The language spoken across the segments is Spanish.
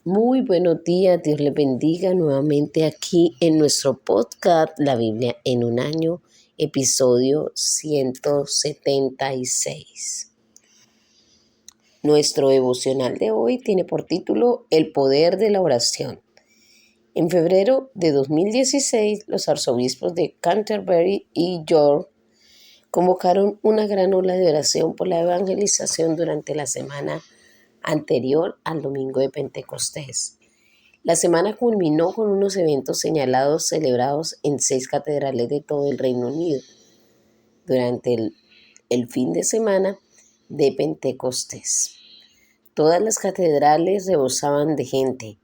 Muy buenos días, Dios les bendiga nuevamente aquí en nuestro podcast La Biblia en un año, episodio 176. Nuestro devocional de hoy tiene por título El poder de la oración. En febrero de 2016, los arzobispos de Canterbury y York convocaron una gran ola de oración por la evangelización durante la semana anterior al domingo de Pentecostés. La semana culminó con unos eventos señalados celebrados en 6 catedrales de todo el Reino Unido durante el fin de semana de Pentecostés. Todas las catedrales rebosaban de gente.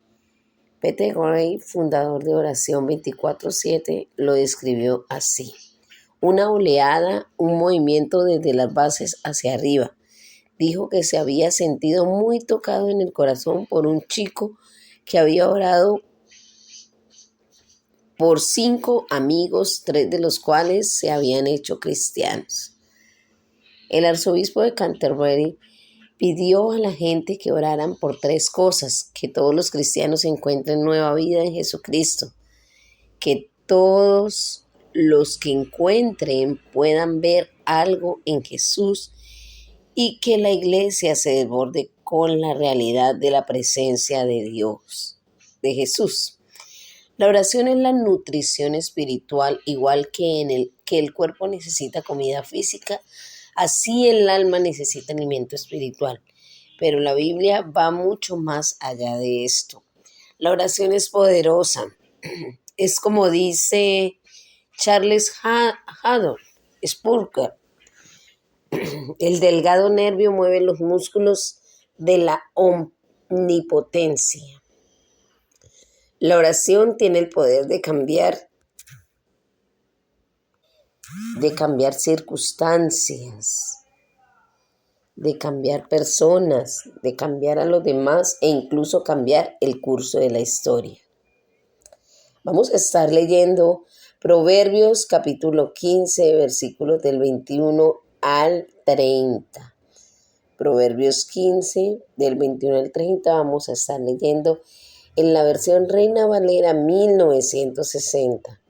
Peter Gray, fundador de Oración 24/7, lo describió así: una oleada, un movimiento desde las bases hacia arriba. Dijo que se había sentido muy tocado en el corazón por un chico que había orado por 5 amigos, 3 de los cuales se habían hecho cristianos. El arzobispo de Canterbury pidió a la gente que oraran por 3 cosas: que todos los cristianos encuentren nueva vida en Jesucristo, que todos los que encuentren puedan ver algo en Jesús y que la iglesia se desborde con la realidad de la presencia de Dios, de Jesús. La oración es la nutrición espiritual, igual que el cuerpo necesita comida física, así el alma necesita alimento espiritual. Pero la Biblia va mucho más allá de esto. La oración es poderosa. Es como dice Charles Haddon Spurgeon: el delgado nervio mueve los músculos de la omnipotencia. La oración tiene el poder de cambiar circunstancias, de cambiar personas, de cambiar a los demás e incluso cambiar el curso de la historia. Vamos a estar leyendo Proverbios capítulo 15, versículos del 21 al 30. Proverbios 15, del 21 al 30, vamos a estar leyendo en la versión Reina Valera 1960.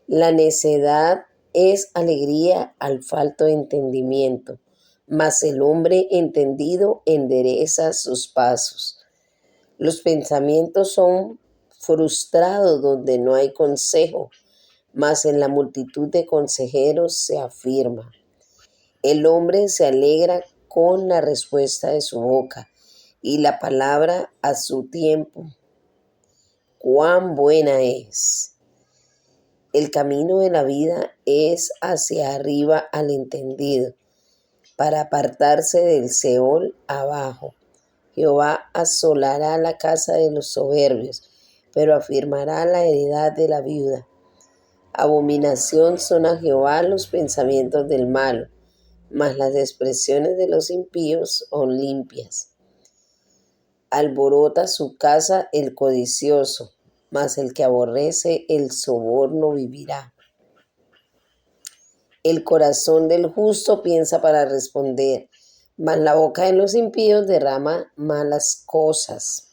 La necedad es alegría al falto de entendimiento, mas el hombre entendido endereza sus pasos. Los pensamientos son frustrados donde no hay consejo, mas en la multitud de consejeros se afirma. El hombre se alegra con la respuesta de su boca y la palabra a su tiempo. ¡Cuán buena es! El camino de la vida es hacia arriba al entendido, para apartarse del Seol abajo. Jehová asolará la casa de los soberbios, pero afirmará la heredad de la viuda. Abominación son a Jehová los pensamientos del malo, mas las expresiones de los impíos son limpias. Alborota su casa el codicioso, mas el que aborrece el soborno vivirá. El corazón del justo piensa para responder, mas la boca de los impíos derrama malas cosas.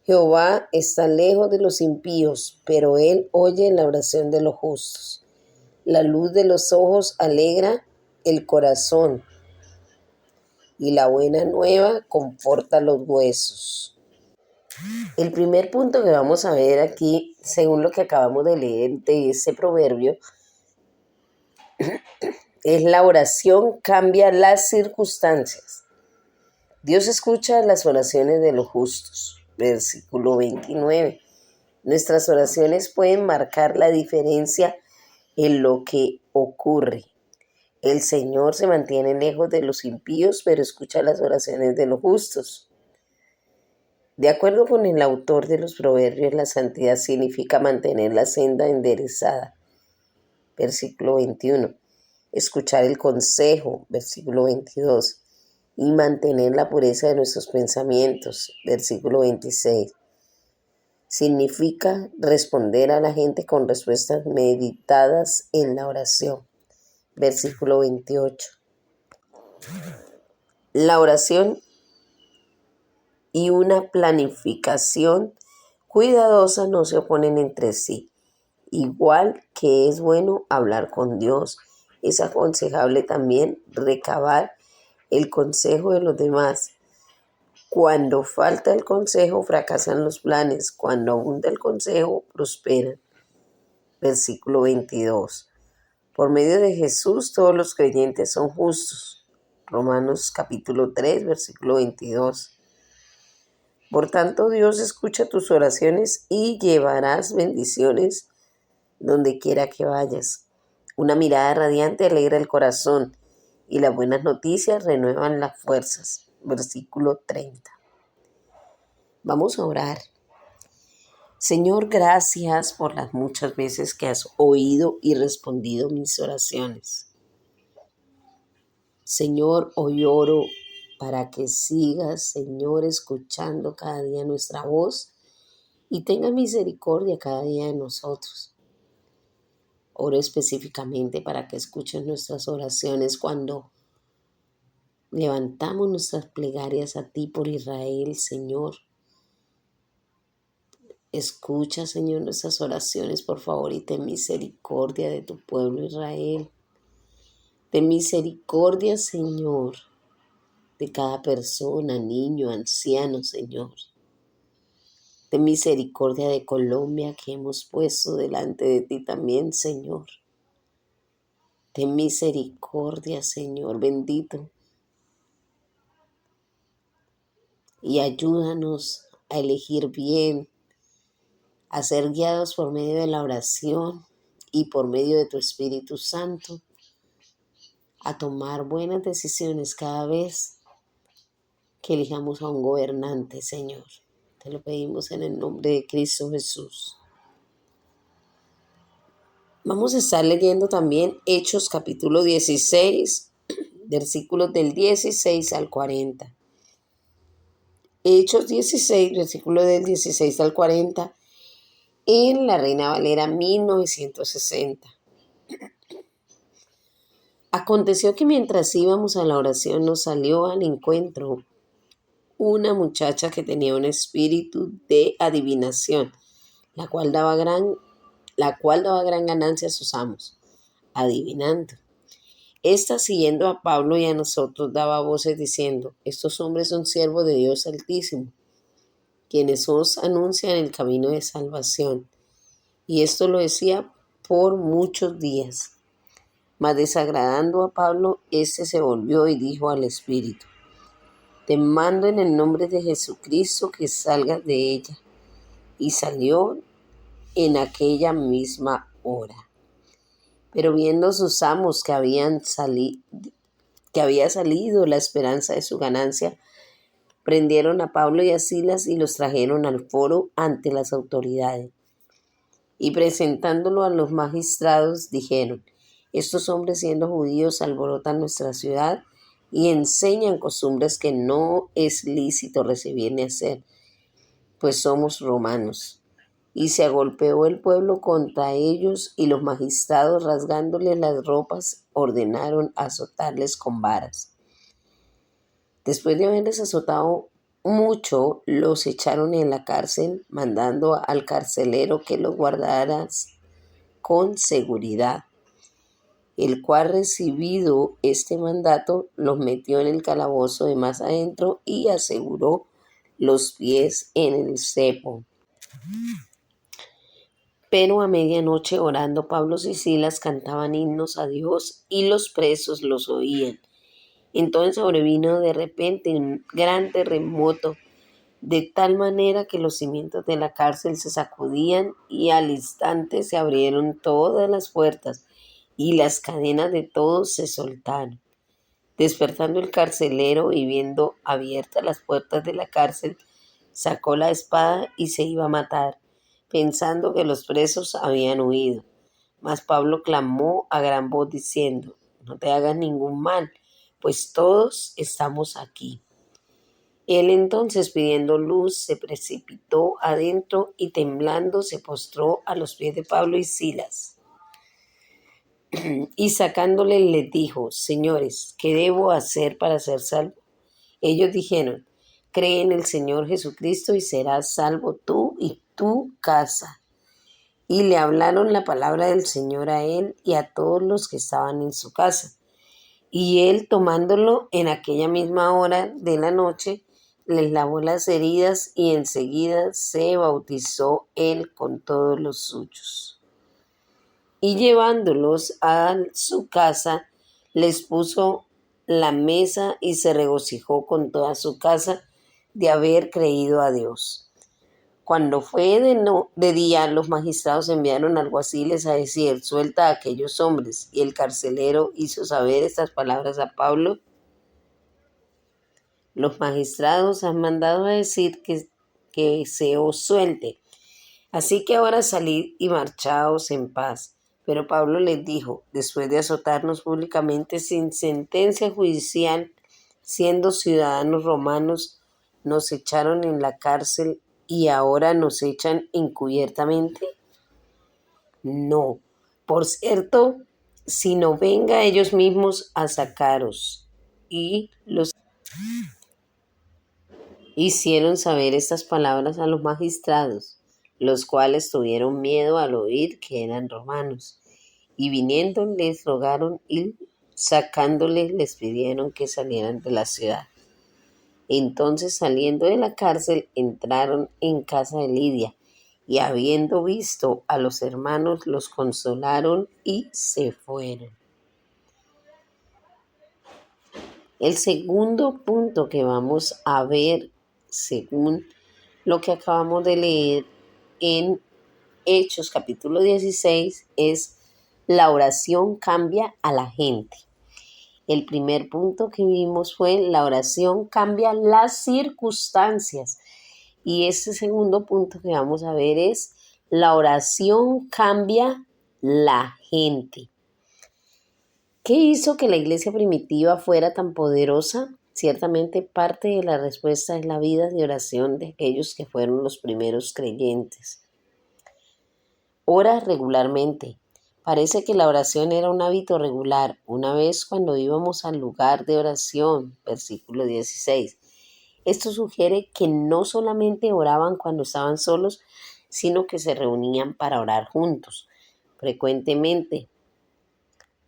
Jehová está lejos de los impíos, pero él oye la oración de los justos. La luz de los ojos alegra el corazón, y la buena nueva conforta los huesos. El primer punto que vamos a ver aquí, según lo que acabamos de leer de ese proverbio, es: la oración cambia las circunstancias. Dios escucha las oraciones de los justos. Versículo 29. Nuestras oraciones pueden marcar la diferencia en lo que ocurre. El Señor se mantiene lejos de los impíos, pero escucha las oraciones de los justos. De acuerdo con el autor de los proverbios, la santidad significa mantener la senda enderezada. Versículo 21. Escuchar el consejo, versículo 22, y mantener la pureza de nuestros pensamientos, versículo 26. Significa responder a la gente con respuestas meditadas en la oración, versículo 28. La oración y una planificación cuidadosa no se oponen entre sí. Igual que es bueno hablar con Dios, es aconsejable también recabar el consejo de los demás. Cuando falta el consejo, fracasan los planes. Cuando abunda el consejo, prosperan. Versículo 22. Por medio de Jesús, todos los creyentes son justos. Romanos capítulo 3, versículo 22. Por tanto, Dios escucha tus oraciones y llevarás bendiciones donde quiera que vayas. Una mirada radiante alegra el corazón y las buenas noticias renuevan las fuerzas. Versículo 30. Vamos a orar. Señor, gracias por las muchas veces que has oído y respondido mis oraciones. Señor, hoy oro para que sigas, Señor, escuchando cada día nuestra voz y tenga misericordia cada día de nosotros. Oro específicamente para que escuches nuestras oraciones cuando levantamos nuestras plegarias a ti por Israel, Señor. Escucha, Señor, nuestras oraciones, por favor, y ten misericordia de tu pueblo Israel. Ten misericordia, Señor, de cada persona, niño, anciano, Señor. Ten misericordia de Colombia que hemos puesto delante de ti también, Señor. Ten misericordia, Señor, bendito. Y ayúdanos a elegir bien, a ser guiados por medio de la oración y por medio de tu Espíritu Santo, a tomar buenas decisiones cada vez que elijamos a un gobernante, Señor. Te lo pedimos en el nombre de Cristo Jesús. Vamos a estar leyendo también Hechos capítulo 16, versículos del 16 al 40. Hechos 16, versículos del 16 al 40, en la Reina Valera 1960. Aconteció que mientras íbamos a la oración nos salió al encuentro una muchacha que tenía un espíritu de adivinación, la cual daba gran ganancia a sus amos, adivinando. Esta, siguiendo a Pablo y a nosotros, daba voces diciendo: estos hombres son siervos de Dios Altísimo, quienes os anuncian el camino de salvación. Y esto lo decía por muchos días. Mas desagradando a Pablo, éste se volvió y dijo al espíritu: te mando en el nombre de Jesucristo que salgas de ella. Y salió en aquella misma hora. Pero viendo sus amos que había salido la esperanza de su ganancia, prendieron a Pablo y a Silas y los trajeron al foro ante las autoridades. Y presentándolo a los magistrados, dijeron: estos hombres, siendo judíos, alborotan nuestra ciudad y enseñan costumbres que no es lícito recibir ni hacer, pues somos romanos. Y se agolpeó el pueblo contra ellos, y los magistrados, rasgándoles las ropas, ordenaron azotarles con varas. Después de haberles azotado mucho, los echaron en la cárcel, mandando al carcelero que los guardara con seguridad, el cual, recibido este mandato, los metió en el calabozo de más adentro y aseguró los pies en el cepo. Pero a medianoche, orando, Pablo y Silas cantaban himnos a Dios y los presos los oían. Entonces sobrevino de repente un gran terremoto, de tal manera que los cimientos de la cárcel se sacudían y al instante se abrieron todas las puertas y las cadenas de todos se soltaron. Despertando el carcelero y viendo abiertas las puertas de la cárcel, sacó la espada y se iba a matar, pensando que los presos habían huido. Mas Pablo clamó a gran voz diciendo: no te hagas ningún mal, pues todos estamos aquí. Él entonces, pidiendo luz, se precipitó adentro y temblando se postró a los pies de Pablo y Silas. Y sacándole les dijo: señores, ¿qué debo hacer para ser salvo? Ellos dijeron: cree en el Señor Jesucristo y serás salvo tú y tu casa. Y le hablaron la palabra del Señor a él y a todos los que estaban en su casa. Y él, tomándolo en aquella misma hora de la noche, les lavó las heridas y enseguida se bautizó él con todos los suyos. Y llevándolos a su casa, les puso la mesa y se regocijó con toda su casa de haber creído a Dios. Cuando fue de día, los magistrados enviaron alguaciles a decir: suelta a aquellos hombres. Y el carcelero hizo saber estas palabras a Pablo: los magistrados han mandado a decir que se os suelte. Así que ahora salid y marchaos en paz. Pero Pablo les dijo: después de azotarnos públicamente sin sentencia judicial, siendo ciudadanos romanos, nos echaron en la cárcel y ahora nos echan encubiertamente. No, por cierto, sino venga ellos mismos a sacaros. Y los hicieron saber estas palabras a los magistrados, los cuales tuvieron miedo al oír que eran romanos. Y viniendo les rogaron y sacándoles les pidieron que salieran de la ciudad. Entonces, saliendo de la cárcel, entraron en casa de Lidia, y habiendo visto a los hermanos, los consolaron y se fueron. El segundo punto que vamos a ver, según lo que acabamos de leer en Hechos capítulo 16, es: la oración cambia a la gente. El primer punto que vimos fue: la oración cambia las circunstancias. Y este segundo punto que vamos a ver es: la oración cambia la gente. ¿Qué hizo que la iglesia primitiva fuera tan poderosa? Ciertamente parte de la respuesta es la vida de oración de aquellos que fueron los primeros creyentes. Ora regularmente. Parece que la oración era un hábito regular. Una vez cuando íbamos al lugar de oración, versículo 16, esto sugiere que no solamente oraban cuando estaban solos, sino que se reunían para orar juntos. Frecuentemente,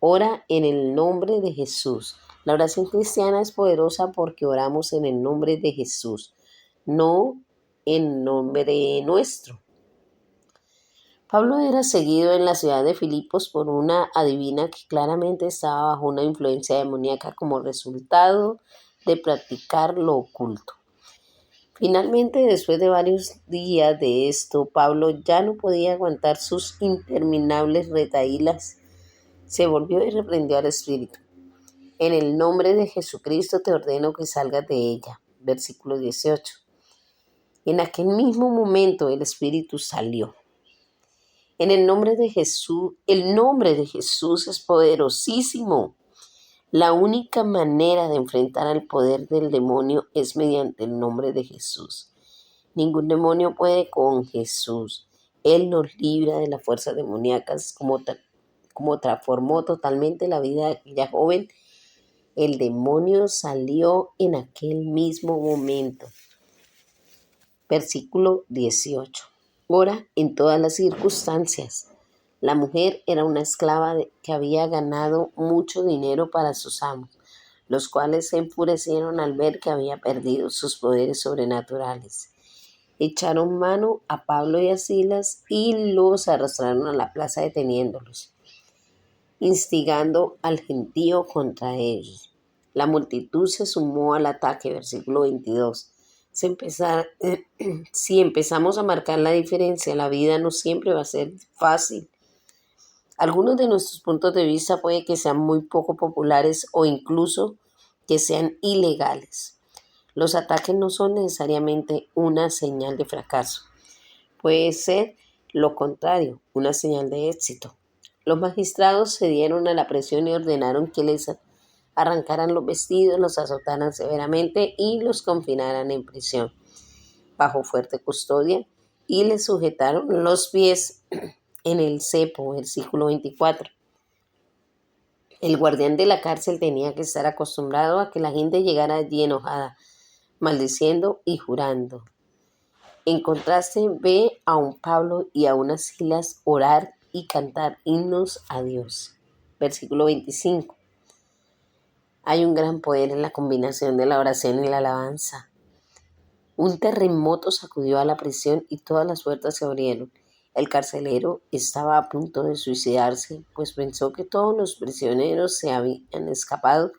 ora en el nombre de Jesús. La oración cristiana es poderosa porque oramos en el nombre de Jesús, no en nombre nuestro. Pablo era seguido en la ciudad de Filipos por una adivina que claramente estaba bajo una influencia demoníaca como resultado de practicar lo oculto. Finalmente, después de varios días de esto, Pablo ya no podía aguantar sus interminables retahílas. Se volvió y reprendió al espíritu. En el nombre de Jesucristo te ordeno que salgas de ella. Versículo 18. En aquel mismo momento el espíritu salió. En el nombre de Jesús es poderosísimo. La única manera de enfrentar al poder del demonio es mediante el nombre de Jesús. Ningún demonio puede con Jesús. Él nos libra de las fuerzas demoníacas. Como transformó totalmente la vida de aquella joven, el demonio salió en aquel mismo momento. Versículo 18. Ora en todas las circunstancias. La mujer era una esclava que había ganado mucho dinero para sus amos, los cuales se enfurecieron al ver que había perdido sus poderes sobrenaturales. Echaron mano a Pablo y a Silas y los arrastraron a la plaza deteniéndolos, instigando al gentío contra ellos. La multitud se sumó al ataque, versículo 22. Si empezamos a marcar la diferencia, la vida no siempre va a ser fácil. Algunos de nuestros puntos de vista puede que sean muy poco populares o incluso que sean ilegales. Los ataques no son necesariamente una señal de fracaso. Puede ser lo contrario, una señal de éxito. Los magistrados cedieron a la presión y ordenaron que les arrancaran los vestidos, los azotaran severamente y los confinaran en prisión bajo fuerte custodia, y les sujetaron los pies en el cepo, versículo 24. El guardián de la cárcel tenía que estar acostumbrado a que la gente llegara allí enojada, maldiciendo y jurando. En contraste, ve a un Pablo y a unas Silas orar y cantar himnos a Dios. Versículo 25. Hay un gran poder en la combinación de la oración y la alabanza. Un terremoto sacudió a la prisión y todas las puertas se abrieron. El carcelero estaba a punto de suicidarse, pues pensó que todos los prisioneros se habían escapado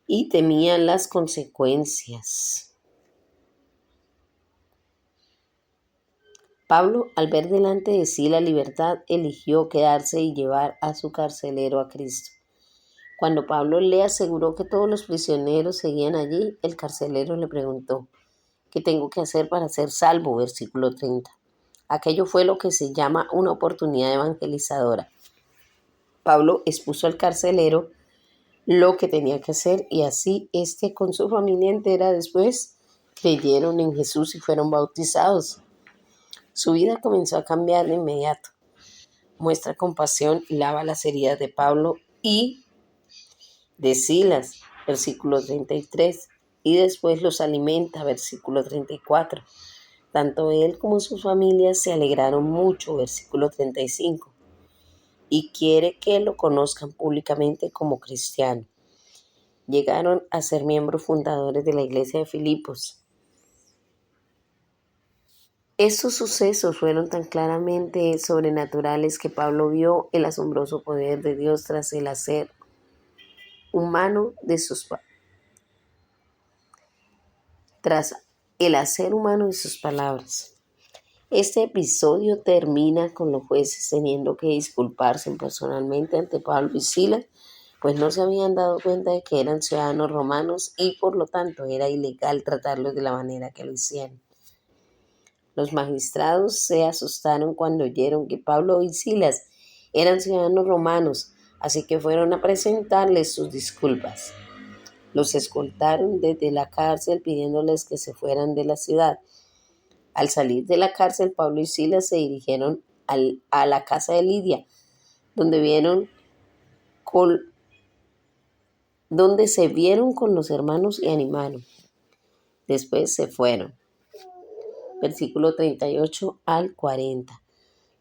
y temía las consecuencias. Pablo, al ver delante de sí la libertad, eligió quedarse y llevar a su carcelero a Cristo. Cuando Pablo le aseguró que todos los prisioneros seguían allí, el carcelero le preguntó: ¿qué tengo que hacer para ser salvo? Versículo 30. Aquello fue lo que se llama una oportunidad evangelizadora. Pablo expuso al carcelero lo que tenía que hacer y así con su familia entera después creyeron en Jesús y fueron bautizados. Su vida comenzó a cambiar de inmediato. Muestra compasión y lava las heridas de Pablo y de Silas, versículo 33, y después los alimenta, versículo 34. Tanto él como su familia se alegraron mucho, versículo 35, y quiere que lo conozcan públicamente como cristiano. Llegaron a ser miembros fundadores de la iglesia de Filipos. Estos sucesos fueron tan claramente sobrenaturales que Pablo vio el asombroso poder de Dios tras el hacer humano de sus palabras. Este episodio termina con los jueces teniendo que disculparse personalmente ante Pablo y Silas, pues no se habían dado cuenta de que eran ciudadanos romanos y por lo tanto era ilegal tratarlos de la manera que lo hicieron. Los magistrados se asustaron cuando oyeron que Pablo y Silas eran ciudadanos romanos, así que fueron a presentarles sus disculpas. Los escoltaron desde la cárcel pidiéndoles que se fueran de la ciudad. Al salir de la cárcel, Pablo y Silas se dirigieron a la casa de Lidia, donde se vieron con los hermanos y animaron. Después se fueron. Versículo 38 al 40.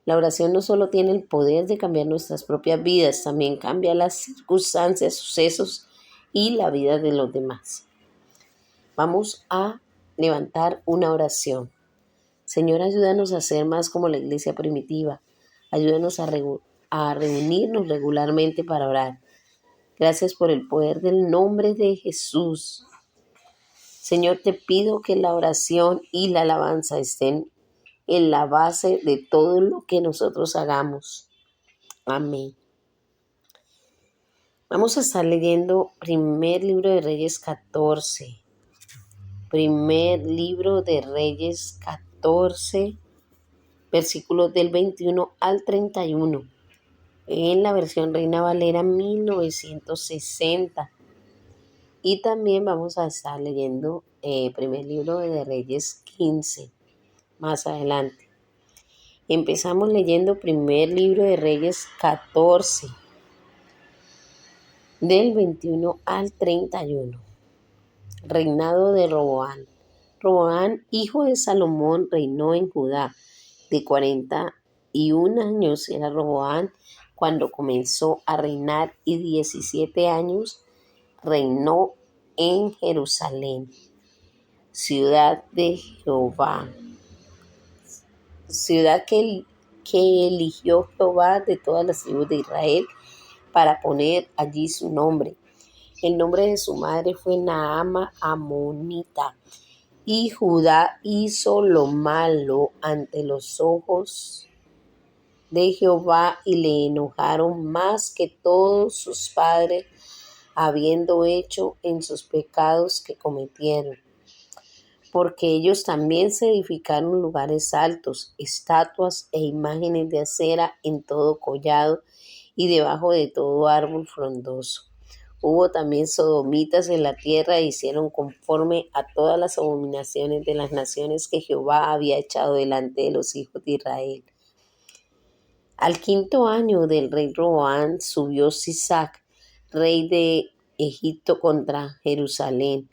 La oración no solo tiene el poder de cambiar nuestras propias vidas, también cambia las circunstancias, sucesos y la vida de los demás. Vamos a levantar una oración. Señor, ayúdanos a ser más como la iglesia primitiva. Ayúdanos a reunirnos regularmente para orar. Gracias por el poder del nombre de Jesús. Señor, te pido que la oración y la alabanza estén en la base de todo lo que nosotros hagamos. Amén. Vamos a estar leyendo primer libro de Reyes 14. Primer libro de Reyes 14, versículos del 21 al 31. En la versión Reina Valera 1960. Y también vamos a estar leyendo primer libro de Reyes 15 más adelante. Empezamos leyendo primer libro de Reyes 14, del 21 al 31. Reinado de Roboán. Roboán, hijo de Salomón, reinó en Judá. De 41 años era Roboán cuando comenzó a reinar y 17 años reinó en Jerusalén, ciudad de Jehová, ciudad que eligió Jehová de todas las tribus de Israel para poner allí su nombre. El nombre de su madre fue Naama Amonita, y Judá hizo lo malo ante los ojos de Jehová y le enojaron más que todos sus padres, habiendo hecho en sus pecados que cometieron. Porque ellos también se edificaron lugares altos, estatuas e imágenes de acera en todo collado y debajo de todo árbol frondoso. Hubo también sodomitas en la tierra e hicieron conforme a todas las abominaciones de las naciones que Jehová había echado delante de los hijos de Israel. Al 5.º año del rey Roboán subió Sisac, rey de Egipto, contra Jerusalén,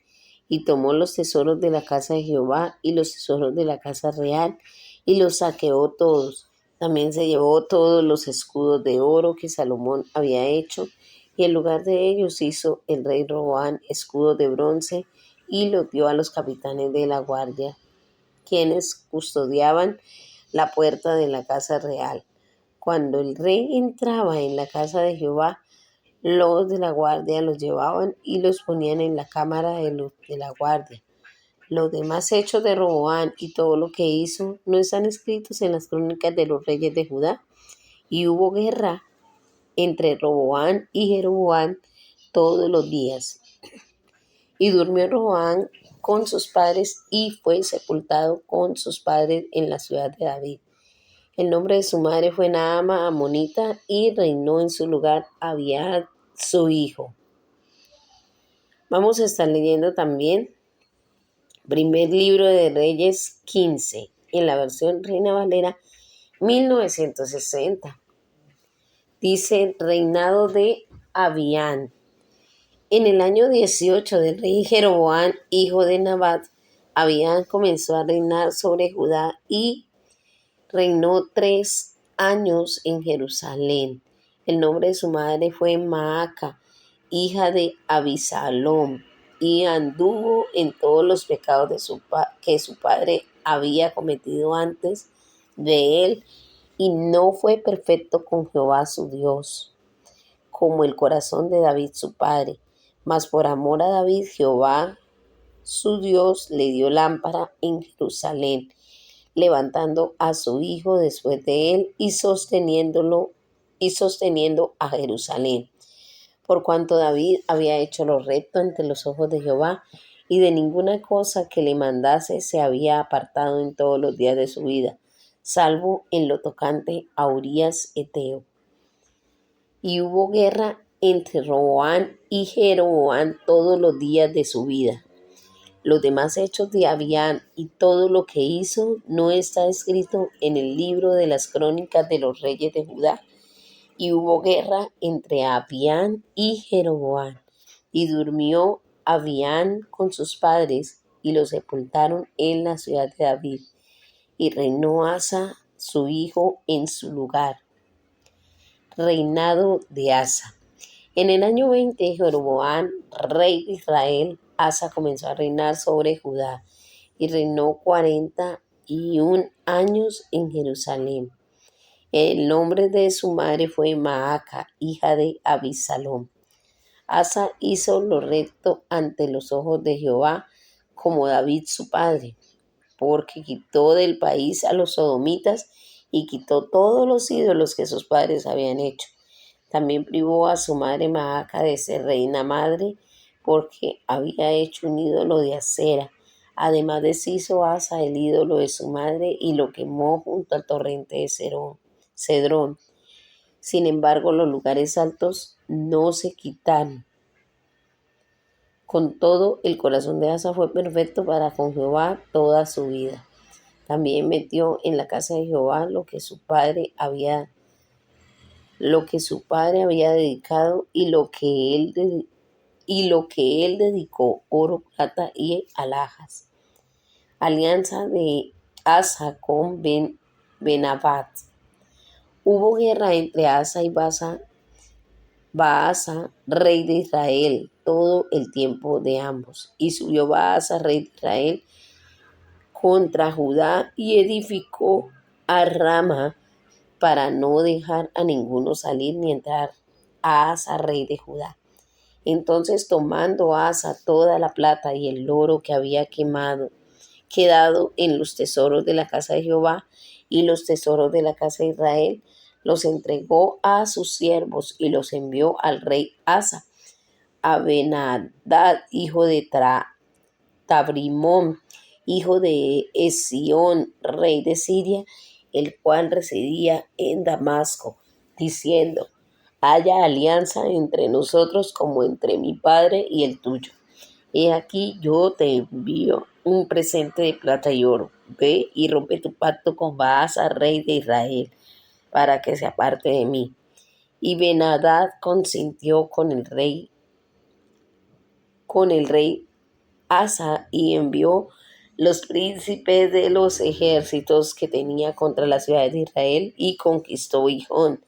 y tomó los tesoros de la casa de Jehová y los tesoros de la casa real, y los saqueó todos. También se llevó todos los escudos de oro que Salomón había hecho, y en lugar de ellos hizo el rey Roboam escudos de bronce, y los dio a los capitanes de la guardia, quienes custodiaban la puerta de la casa real. Cuando el rey entraba en la casa de Jehová, los de la guardia los llevaban y los ponían en la cámara de la guardia. Los demás hechos de Roboam y todo lo que hizo no están escritos en las crónicas de los reyes de Judá. Y hubo guerra entre Roboam y Jeroboam todos los días. Y durmió Roboam con sus padres y fue sepultado con sus padres en la ciudad de David. El nombre de su madre fue Naama Amonita y reinó en su lugar Abiad, su hijo. Vamos a estar leyendo también Primer Libro de Reyes 15 en la versión Reina Valera 1960. Dice reinado de Abián. En el año 18 del rey Jeroboam, hijo de Nabat, Abián comenzó a reinar sobre Judá y reinó 3 años en Jerusalén. El nombre de su madre fue Maaca, hija de Abisalom, y anduvo en todos los pecados de que su padre había cometido antes de él, y no fue perfecto con Jehová su Dios, como el corazón de David su padre. Mas por amor a David, Jehová su Dios le dio lámpara en Jerusalén, levantando a su hijo después de él y sosteniendo a Jerusalén. Por cuanto David había hecho lo recto ante los ojos de Jehová, y de ninguna cosa que le mandase se había apartado en todos los días de su vida, salvo en lo tocante a Urías Eteo. Y hubo guerra entre Roboam y Jeroboam todos los días de su vida. Los demás hechos de Abián y todo lo que hizo no está escrito en el libro de las crónicas de los reyes de Judá. Y hubo guerra entre Abián y Jeroboam. Y durmió Abián con sus padres y los sepultaron en la ciudad de David. Y reinó Asa, su hijo, en su lugar. Reinado de Asa. En el año 20 de Jeroboam, rey de Israel, Asa comenzó a reinar sobre Judá y reinó 41 años en Jerusalén. El nombre de su madre fue Maaca, hija de Abisalom. Asa hizo lo recto ante los ojos de Jehová, como David su padre, porque quitó del país a los sodomitas y quitó todos los ídolos que sus padres habían hecho. También privó a su madre Maaca de ser reina madre, porque había hecho un ídolo de acera. Además deshizo Asa el ídolo de su madre y lo quemó junto al torrente de Cedrón. Sin embargo, los lugares altos no se quitaron. Con todo, el corazón de Asa fue perfecto para con Jehová toda su vida. También metió en la casa de Jehová lo que su padre había dedicado y lo que él dedicó, oro, plata y alhajas. Alianza de Asa con Benabat. Hubo guerra entre Asa y Baasa, rey de Israel, todo el tiempo de ambos. Y subió Baasa, rey de Israel, contra Judá y edificó a Rama para no dejar a ninguno salir ni entrar a Asa, rey de Judá. Entonces, tomando Asa toda la plata y el oro que había quedado en los tesoros de la casa de Jehová y los tesoros de la casa de Israel, los entregó a sus siervos y los envió al rey Asa, a Ben-Hadad, hijo de Tabrimón, hijo de Esión, rey de Siria, el cual residía en Damasco, diciendo: haya alianza entre nosotros como entre mi padre y el tuyo. He aquí yo te envío un presente de plata y oro. Ve y rompe tu pacto con Baasa, rey de Israel, para que se aparte de mí. Y Ben-Hadad consintió con el rey Asa y envió los príncipes de los ejércitos que tenía contra las ciudades de Israel y conquistó Gijón,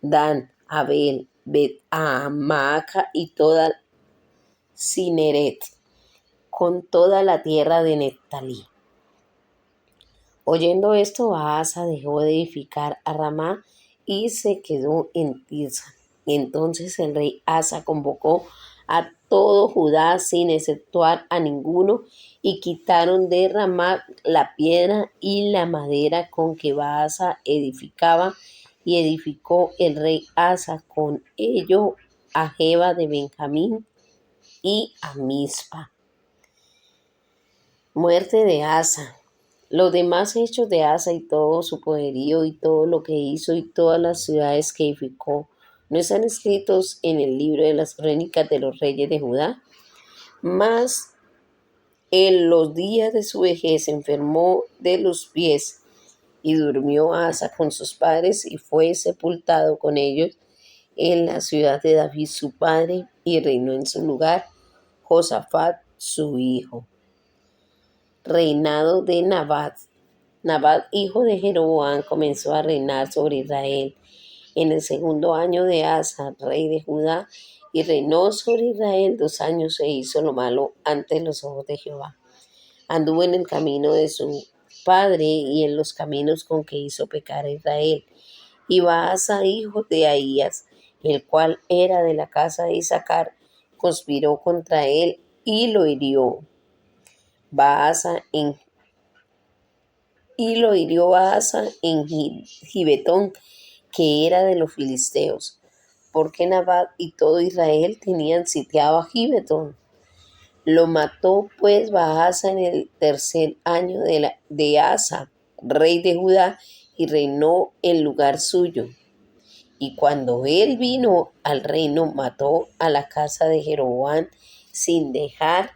Dan, Abel, Bet Maaca y toda Cineret, con toda la tierra de Neftalí. Oyendo esto, Baasa dejó de edificar a Ramá y se quedó en Tirsa. Entonces el rey Asa convocó a todo Judá sin exceptuar a ninguno, y quitaron de Ramá la piedra y la madera con que Baasa edificaba, y edificó el rey Asa con ello a Geba de Benjamín y a Mizpa. Muerte de Asa. Los demás hechos de Asa y todo su poderío y todo lo que hizo y todas las ciudades que edificó, ¿no están escritos en el libro de las crónicas de los reyes de Judá? Mas en los días de su vejez se enfermó de los pies, y durmió Asa con sus padres y fue sepultado con ellos en la ciudad de David su padre, y reinó en su lugar Josafat su hijo. Reinado de Nabat. Nabat, hijo de Jeroboam, comenzó a reinar sobre Israel en el segundo año de Asa, rey de Judá, y reinó sobre Israel 2 años e hizo lo malo ante los ojos de Jehová. Anduvo en el camino de su padre y en los caminos con que hizo pecar a Israel. Y Baasa, hijo de Ahías, el cual era de la casa de Isaacar, conspiró contra él y lo hirió. Baasa en Gibetón, que era de los filisteos, porque Nabat y todo Israel tenían sitiado a Gibetón. Lo mató pues Baasa en el tercer año de Asa, rey de Judá, y reinó en lugar suyo. Y cuando él vino al reino, mató a la casa de Jeroboam, sin dejar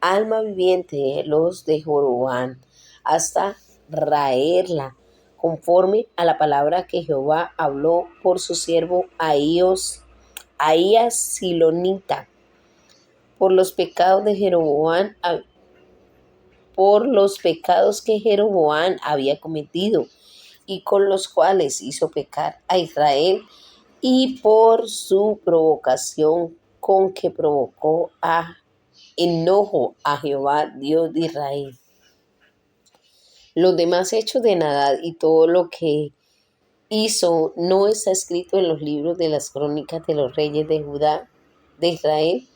alma viviente de los de Jeroboam, hasta raerla, conforme a la palabra que Jehová habló por su siervo Ahías Silonita, por los pecados de Jeroboam, por los pecados que Jeroboam había cometido, y con los cuales hizo pecar a Israel, y por su provocación con que provocó a enojo a Jehová, Dios de Israel. Los demás hechos de Nadab y todo lo que hizo no está escrito en los libros de las crónicas de los reyes de Judá, de Israel.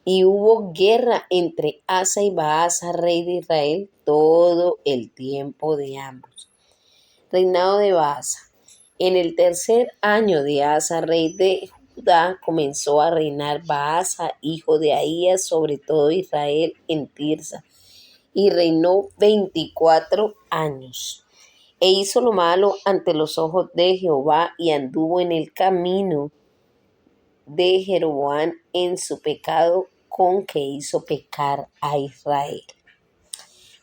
Y hubo guerra entre Asa y Baasa, rey de Israel, todo el tiempo de ambos. Reinado de Baasa. En el tercer año de Asa, rey de Judá, comenzó a reinar Baasa, hijo de Ahías, sobre todo Israel en Tirsa, y reinó 24 años. E hizo lo malo ante los ojos de Jehová, y anduvo en el camino de Jeroboam en su pecado con que hizo pecar a Israel.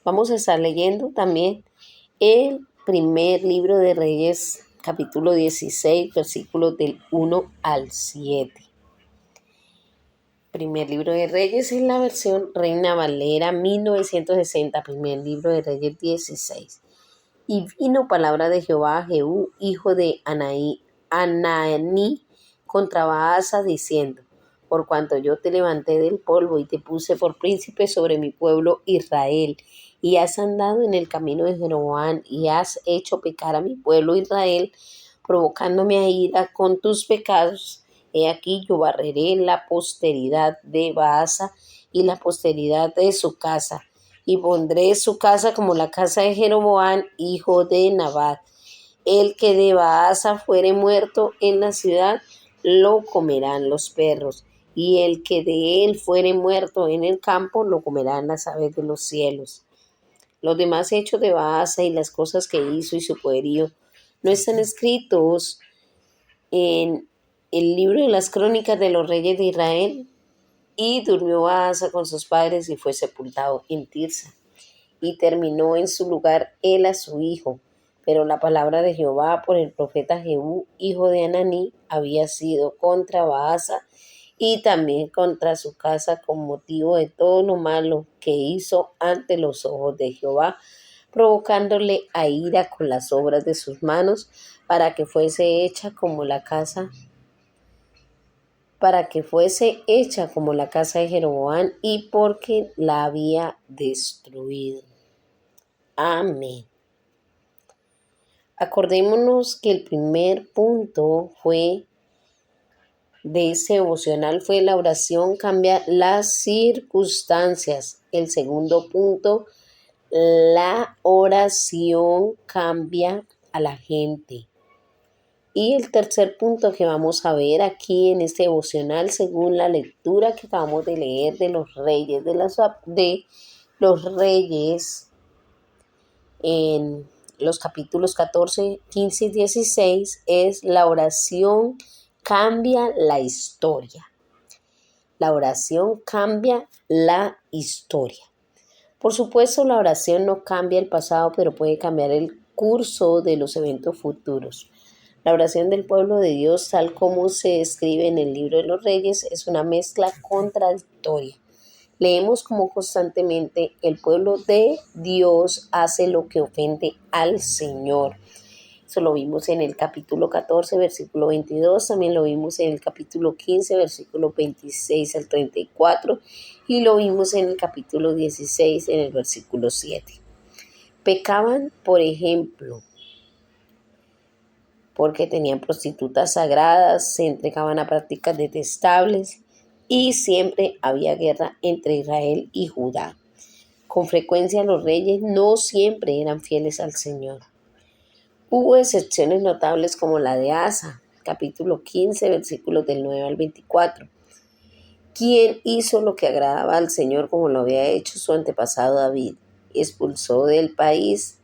Vamos a estar leyendo también el primer libro de Reyes, capítulo 16, versículos del 1 al 7. Primer libro de Reyes en la versión Reina Valera 1960, primer libro de Reyes 16. Y vino palabra de Jehová a Jehú, hijo de Ananí, contra Baasa, diciendo: por cuanto yo te levanté del polvo y te puse por príncipe sobre mi pueblo Israel, y has andado en el camino de Jeroboam, y has hecho pecar a mi pueblo Israel, provocándome a ira con tus pecados, he aquí yo barreré la posteridad de Baasa y la posteridad de su casa, y pondré su casa como la casa de Jeroboam, hijo de Nabat. El que de Baasa fuere muerto en la ciudad, lo comerán los perros, y el que de él fuere muerto en el campo, lo comerán las aves de los cielos. Los demás hechos de Baasa y las cosas que hizo y su poderío no están escritos en el libro de las crónicas de los reyes de Israel. Y durmió Baasa con sus padres y fue sepultado en Tirsa. Y terminó en su lugar él a su hijo. Pero la palabra de Jehová por el profeta Jehú, hijo de Ananí, había sido contra Baasa y también contra su casa con motivo de todo lo malo que hizo ante los ojos de Jehová, provocándole a ira con las obras de sus manos, para que fuese hecha como la casa de Jeroboam, y porque la había destruido. Amén. Acordémonos que el primer punto de ese devocional fue la oración cambia las circunstancias. El segundo punto, la oración cambia a la gente. Y el tercer punto que vamos a ver aquí en este devocional, según la lectura que acabamos de leer de los reyes, en los capítulos 14, 15 y 16, es la oración cambia la historia. La oración cambia la historia. Por supuesto, la oración no cambia el pasado, pero puede cambiar el curso de los eventos futuros. La oración del pueblo de Dios, tal como se describe en el libro de los Reyes, es una mezcla contradictoria. Leemos como constantemente el pueblo de Dios hace lo que ofende al Señor. Eso lo vimos en el capítulo 14, versículo 22, también lo vimos en el capítulo 15, versículo 26 al 34, y lo vimos en el capítulo 16, en el versículo 7. Pecaban, por ejemplo, porque tenían prostitutas sagradas, se entregaban a prácticas detestables y siempre había guerra entre Israel y Judá. Con frecuencia los reyes no siempre eran fieles al Señor. Hubo excepciones notables como la de Asa, capítulo 15, versículos del 9 al 24, quien hizo lo que agradaba al Señor como lo había hecho su antepasado David. Expulsó del país,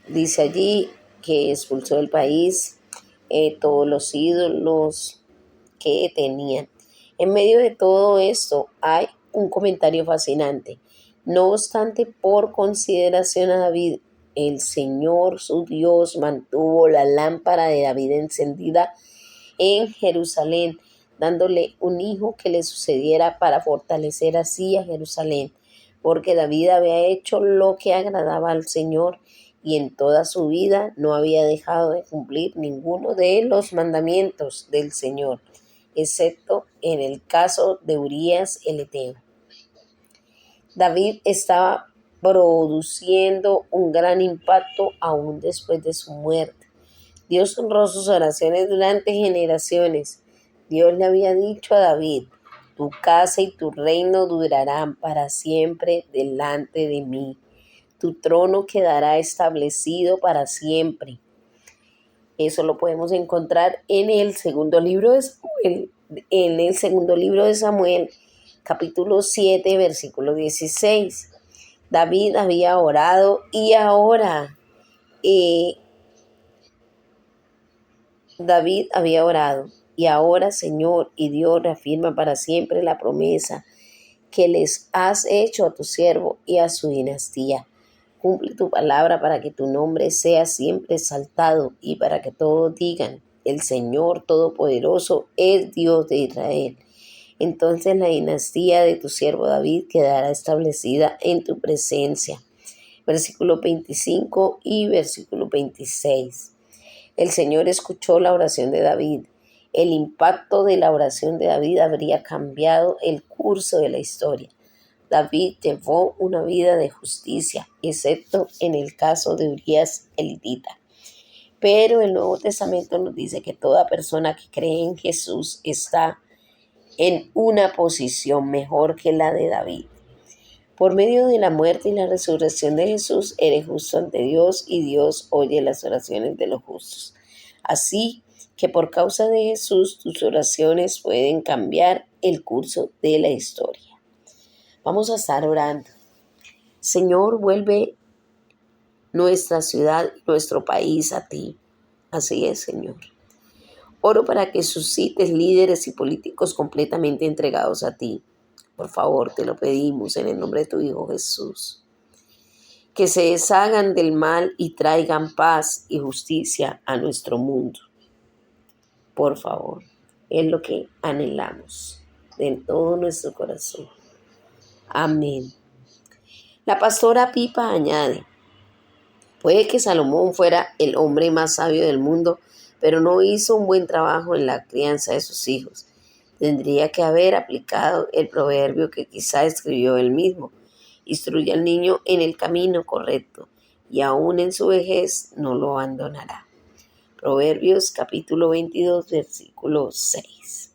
dice allí que expulsó del país todos los ídolos que tenían. En medio de todo esto hay un comentario fascinante. No obstante, por consideración a David, el Señor su Dios mantuvo la lámpara de David encendida en Jerusalén, dándole un hijo que le sucediera para fortalecer así a Jerusalén, porque David había hecho lo que agradaba al Señor y en toda su vida no había dejado de cumplir ninguno de los mandamientos del Señor, excepto en el caso de Urías el Eteo. David estaba produciendo un gran impacto aún después de su muerte. Dios honró sus oraciones durante generaciones. Dios le había dicho a David: tu casa y tu reino durarán para siempre delante de mí. Tu trono quedará establecido para siempre. Eso lo podemos encontrar en el segundo libro de Samuel. En el segundo libro de Samuel, capítulo 7, versículo 16. David había orado y ahora Señor y Dios reafirma para siempre la promesa que les has hecho a tu siervo y a su dinastía. Cumple tu palabra para que tu nombre sea siempre exaltado y para que todos digan: el Señor Todopoderoso es Dios de Israel. Entonces la dinastía de tu siervo David quedará establecida en tu presencia. Versículo 25 y versículo 26. El Señor escuchó la oración de David. El impacto de la oración de David habría cambiado el curso de la historia. David llevó una vida de justicia, excepto en el caso de Urías el Hitita. Pero el Nuevo Testamento nos dice que toda persona que cree en Jesús está en una posición mejor que la de David. Por medio de la muerte y la resurrección de Jesús, eres justo ante Dios y Dios oye las oraciones de los justos. Así que por causa de Jesús, tus oraciones pueden cambiar el curso de la historia. Vamos a estar orando. Señor, vuelve nuestra ciudad, nuestro país a ti. Así es, Señor. Oro para que suscites líderes y políticos completamente entregados a ti. Por favor, te lo pedimos en el nombre de tu Hijo Jesús. Que se deshagan del mal y traigan paz y justicia a nuestro mundo. Por favor. es lo que anhelamos de todo nuestro corazón. Amén. La pastora Pipa añade: puede que Salomón fuera el hombre más sabio del mundo, pero no hizo un buen trabajo en la crianza de sus hijos. Tendría que haber aplicado el proverbio que quizá escribió él mismo: instruye al niño en el camino correcto, y aún en su vejez no lo abandonará. Proverbios capítulo 22, versículo 6.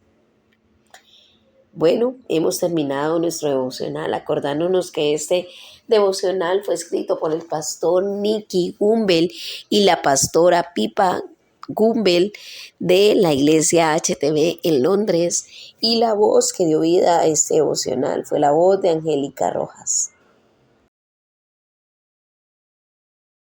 Bueno, hemos terminado nuestro devocional, acordándonos que este devocional fue escrito por el pastor Nicky Gumbel y la pastora Pipa Gumbel de la iglesia HTV en Londres, y la voz que dio vida a este devocional fue la voz de Angélica Rojas.